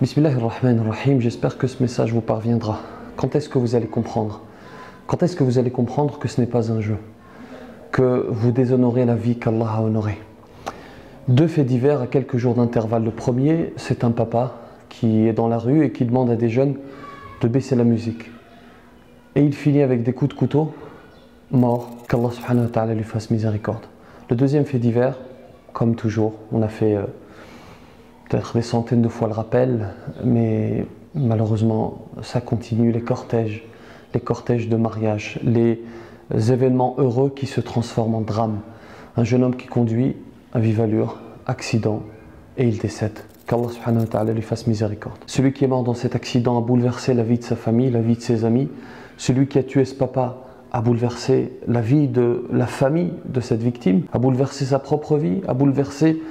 Bismillahirrahmanirrahim, j'espère que ce message vous parviendra. Quand est-ce que vous allez comprendre? Quand est-ce que vous allez comprendre que ce n'est pas un jeu? Que vous déshonorez la vie qu'Allah a honorée? Deux faits divers à quelques jours d'intervalle. Le premier, c'est un papa qui est dans la rue et qui demande à des jeunes de baisser la musique. Et il finit avec des coups de couteau, mort, qu'Allah subhanahu wa ta'ala lui fasse miséricorde. Le deuxième fait divers, comme toujours, on a fait peut-être des centaines de fois le rappel, mais malheureusement ça continue, les cortèges de mariage, les événements heureux qui se transforment en drame. Un jeune homme qui conduit à vive allure, accident, et il décède. Qu'Allah subhanahu wa ta'ala lui fasse miséricorde. Celui qui est mort dans cet accident a bouleversé la vie de sa famille, la vie de ses amis. Celui qui a tué ce papa a bouleversé la vie de la famille de cette victime, a bouleversé sa propre vie, a bouleversé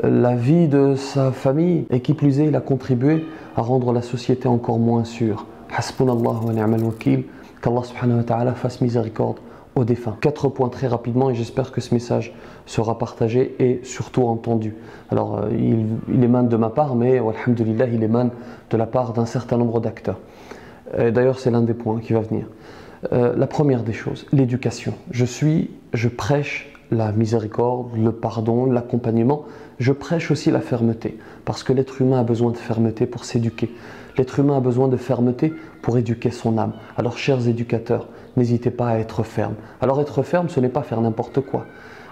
la vie de sa famille, et qui plus est, il a contribué à rendre la société encore moins sûre. Hasbunallah wa ni'mal wakil, qu'Allah subhanahu wa ta'ala fasse miséricorde aux défunts. 4 points très rapidement, et j'espère que ce message sera partagé et surtout entendu. Alors il émane de ma part, mais alhamdulillah, il émane de la part d'un certain nombre d'acteurs. D'ailleurs, c'est l'un des points qui va venir. La première des choses, l'éducation. Je prêche la miséricorde, le pardon, l'accompagnement. Je prêche aussi la fermeté, parce que l'être humain a besoin de fermeté pour s'éduquer. L'être humain a besoin de fermeté pour éduquer son âme. Alors, chers éducateurs, n'hésitez pas à être ferme. Alors, être ferme, ce n'est pas faire n'importe quoi,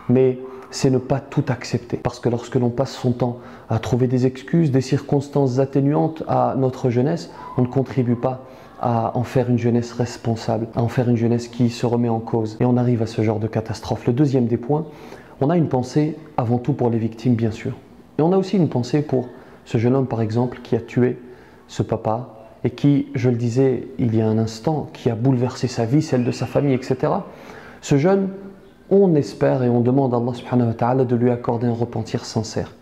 mais c'est ne pas tout accepter. Parce que lorsque l'on passe son temps à trouver des excuses, des circonstances atténuantes à notre jeunesse, on ne contribue pas à en faire une jeunesse responsable, à en faire une jeunesse qui se remet en cause. Et on arrive à ce genre de catastrophe. Le deuxième des points, on a une pensée avant tout pour les victimes, bien sûr. Et on a aussi une pensée pour ce jeune homme, par exemple, qui a tué ce papa et qui, je le disais il y a un instant, qui a bouleversé sa vie, celle de sa famille, etc. Ce jeune, on espère et on demande à Allah subhanahu wa ta'ala de lui accorder un repentir sincère.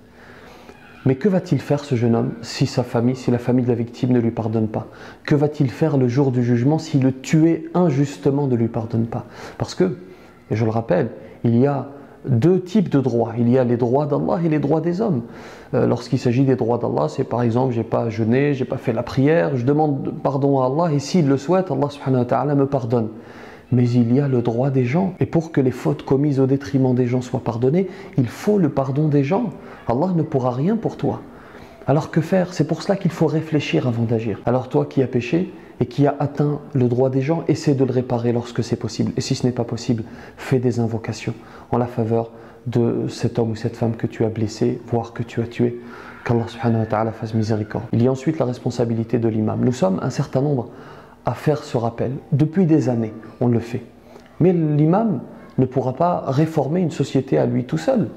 Mais que va-t-il faire ce jeune homme si sa famille, si la famille de la victime ne lui pardonne pas? Que va-t-il faire le jour du jugement si le tué injustement ne lui pardonne pas? Parce que, et je le rappelle, il y a deux types de droits. Il y a les droits d'Allah et les droits des hommes. Lorsqu'il s'agit des droits d'Allah, c'est par exemple, j'ai pas jeûné, j'ai pas fait la prière, je demande pardon à Allah et s'il le souhaite, Allah subhanahu wa ta'ala me pardonne. Mais il y a le droit des gens. Et pour que les fautes commises au détriment des gens soient pardonnées, il faut le pardon des gens. Allah ne pourra rien pour toi. Alors que faire? C'est pour cela qu'il faut réfléchir avant d'agir. Alors toi qui as péché et qui as atteint le droit des gens, essaie de le réparer lorsque c'est possible. Et si ce n'est pas possible, fais des invocations en la faveur de cet homme ou cette femme que tu as blessé, voire que tu as tué. Qu'Allah subhanahu wa ta'ala fasse miséricorde. Il y a ensuite la responsabilité de l'imam. Nous sommes un certain nombre à faire ce rappel. Depuis des années, on le fait. Mais l'imam ne pourra pas réformer une société à lui tout seul.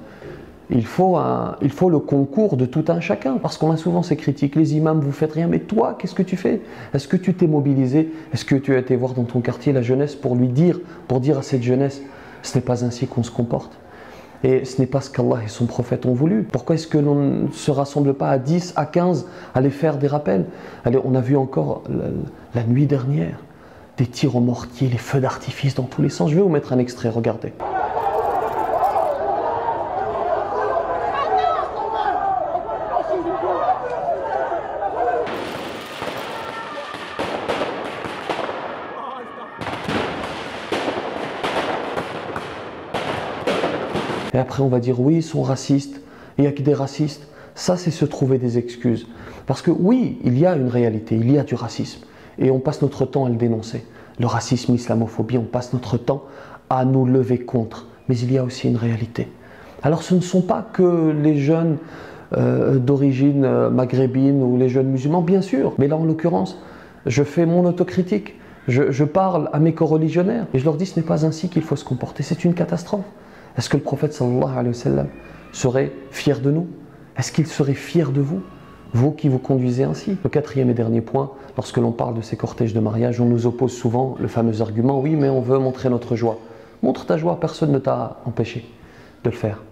Il faut le concours de tout un chacun, parce qu'on a souvent ces critiques. Les imams, vous faites rien, mais toi, qu'est-ce que tu fais? Est-ce que tu t'es mobilisé? Est-ce que tu as été voir dans ton quartier la jeunesse pour dire à cette jeunesse, ce n'est pas ainsi qu'on se comporte? Et ce n'est pas ce qu'Allah et son prophète ont voulu. Pourquoi est-ce que l'on ne se rassemble pas à 10, à 15, à aller faire des rappels? Allez, on a vu encore la nuit dernière des tirs au mortier, les feux d'artifice dans tous les sens. Je vais vous mettre un extrait, regardez. Et après on va dire oui, ils sont racistes, il n'y a que des racistes. Ça, c'est se trouver des excuses. Parce que oui, il y a une réalité, il y a du racisme. Et on passe notre temps à le dénoncer. Le racisme, l'islamophobie, on passe notre temps à nous lever contre. Mais il y a aussi une réalité. Alors ce ne sont pas que les jeunes d'origine maghrébine ou les jeunes musulmans, bien sûr. Mais là, en l'occurrence, je fais mon autocritique. Je parle à mes coreligionnaires et je leur dis ce n'est pas ainsi qu'il faut se comporter. C'est une catastrophe. Est-ce que le prophète sallallahu alayhi wa sallam serait fier de nous? Est-ce qu'il serait fier de vous? Vous qui vous conduisez ainsi. Le quatrième et dernier point, lorsque l'on parle de ces cortèges de mariage, on nous oppose souvent le fameux argument, oui mais on veut montrer notre joie. Montre ta joie, personne ne t'a empêché de le faire.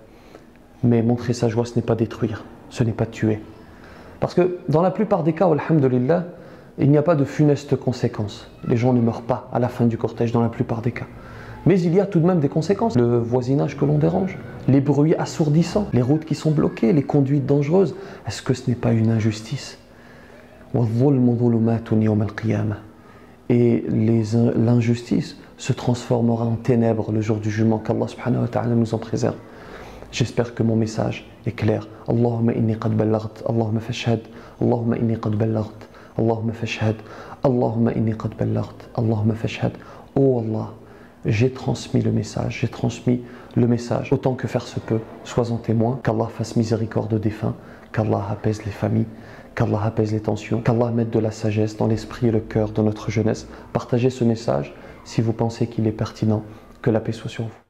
Mais montrer sa joie, ce n'est pas détruire, ce n'est pas tuer. Parce que dans la plupart des cas, alhamdulillah, il n'y a pas de funestes conséquences. Les gens ne meurent pas à la fin du cortège dans la plupart des cas. Mais il y a tout de même des conséquences. Le voisinage que l'on dérange, les bruits assourdissants, les routes qui sont bloquées, les conduites dangereuses. Est-ce que ce n'est pas une injustice? وَالظُّلْمُ ظُلُمَاتٌ يَوْمَ الْقِيَامَةِ. Et l'injustice se transformera en ténèbres le jour du jugement, qu'Allah subhanahu wa ta'ala nous en préserve. J'espère que mon message est clair. Allahumma inni qad ballaght, Allahumma fashhad, Allahumma inni qad ballaght, Allahumma fashhad, Allahumma inni qad ballaght, Allahumma fashhad. Oh Allah, j'ai transmis le message, autant que faire se peut. Sois en témoin, qu'Allah fasse miséricorde aux défunts, qu'Allah apaise les familles, qu'Allah apaise les tensions, qu'Allah mette de la sagesse dans l'esprit et le cœur de notre jeunesse. Partagez ce message si vous pensez qu'il est pertinent. Que la paix soit sur vous.